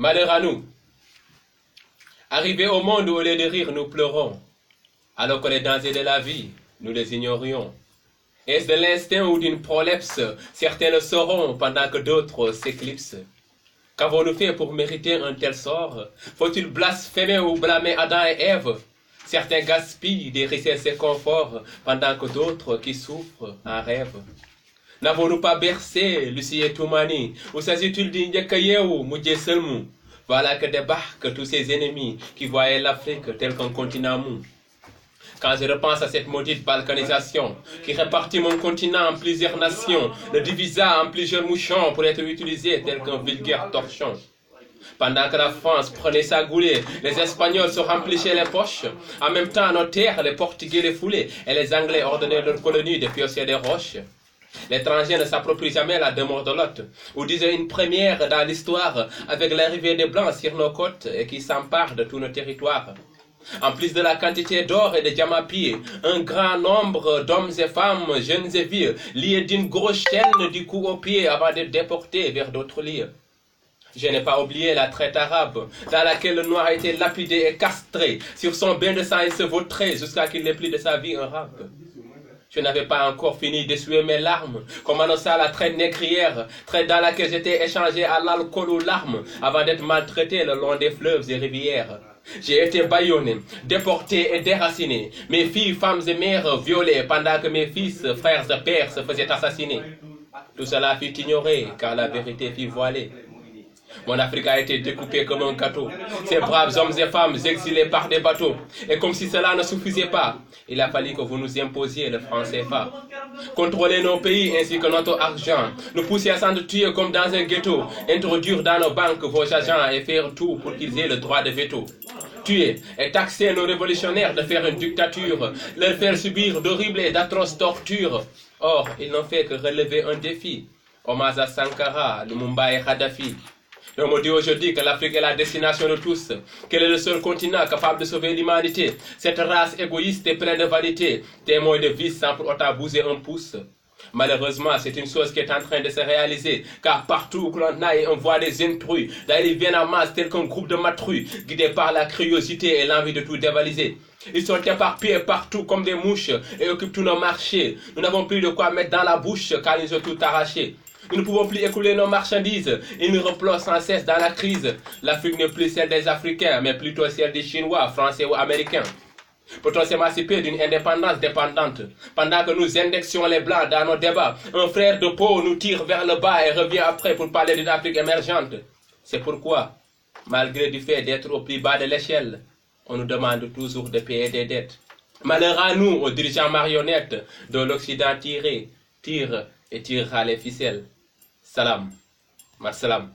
Malheur à nous. Arrivés au monde où au lieu de rire, nous pleurons, alors que les dangers de la vie, nous les ignorions. Est-ce de l'instinct ou d'une prolepse? Certains le sauront pendant que d'autres s'éclipsent. Qu'avons-nous fait pour mériter un tel sort? Faut-il blasphémer ou blâmer Adam et Ève? Certains gaspillent des richesses et conforts, pendant que d'autres qui souffrent en rêvent. N'avons-nous pas bercé Lucie et Toumani? Ou s'agit-il d'Indjakayeou, Moudjesselmou? Voilà que débarquent tous ces ennemis qui voyaient l'Afrique tel qu'un continent mou. Quand je repense à cette maudite balkanisation qui répartit mon continent en plusieurs nations, le divisa en plusieurs mouchons pour être utilisé tel qu'un vulgaire torchon. Pendant que la France prenait sa goulée, les Espagnols se remplissaient les poches. En même temps, à nos terres, les Portugais les foulaient et les Anglais ordonnaient leurs colonies de piocher des roches. L'étranger ne s'approprie jamais la demeure de l'hôte, ou disait une première dans l'histoire avec l'arrivée des Blancs sur nos côtes et qui s'emparent de tous nos territoires. En plus de la quantité d'or et de diamants à pied, un grand nombre d'hommes et femmes, jeunes et vieux, liés d'une grosse chaîne du cou au pied avant d'être déportés vers d'autres lieux. Je n'ai pas oublié la traite arabe, dans laquelle le noir a été lapidé et castré. Sur son bain de sang, il se vautrait jusqu'à qu'il n'ait plus de sa vie un rap. Je n'avais pas encore fini d'essuyer mes larmes, comme annonça la traite négrière, traite dans laquelle j'étais échangé à l'alcool aux larmes, avant d'être maltraité le long des fleuves et rivières. J'ai été bâillonné, déporté et déraciné, mes filles, femmes et mères violées, pendant que mes fils, frères et pères se faisaient assassiner. Tout cela fut ignoré, car la vérité fut voilée. Mon Afrique a été découpée comme un gâteau. Ces braves hommes et femmes exilés par des bateaux. Et comme si cela ne suffisait pas, il a fallu que vous nous imposiez le franc CFA. Contrôler nos pays ainsi que notre argent. Nous pousser à s'entretuer comme dans un ghetto. Introduire dans nos banques vos agents et faire tout pour qu'ils aient le droit de veto. Tuer et taxer nos révolutionnaires de faire une dictature. Leur faire subir d'horribles et d'atroces tortures. Or, ils n'ont fait que relever un défi. Hommage à Sankara, Lumumba et Kadhafi. On me dit aujourd'hui que l'Afrique est la destination de tous, qu'elle est le seul continent capable de sauver l'humanité. Cette race égoïste et pleine de vanité, témoin de vice sans pour autant bouger un pouce. Malheureusement, c'est une chose qui est en train de se réaliser, car partout où l'on aille, on voit des intrus. Là, ils viennent en masse tel qu'un groupe de matrus, guidés par la curiosité et l'envie de tout dévaliser. Ils sont éparpillés partout comme des mouches et occupent tous nos marchés. Nous n'avons plus de quoi mettre dans la bouche car ils ont tout arraché. Nous ne pouvons plus écouler nos marchandises. Ils nous replongent sans cesse dans la crise. L'Afrique n'est plus celle des Africains, mais plutôt celle des Chinois, Français ou Américains. Peut-on s'émanciper d'une indépendance dépendante? Pendant que nous indexions les Blancs dans nos débats, un frère de peau nous tire vers le bas et revient après pour parler d'une Afrique émergente. C'est pourquoi, malgré du fait d'être au plus bas de l'échelle, on nous demande toujours de payer des dettes. Malheur à nous, aux dirigeants marionnettes, dont l'Occident tire et tirera les ficelles. Salam. Marsalam.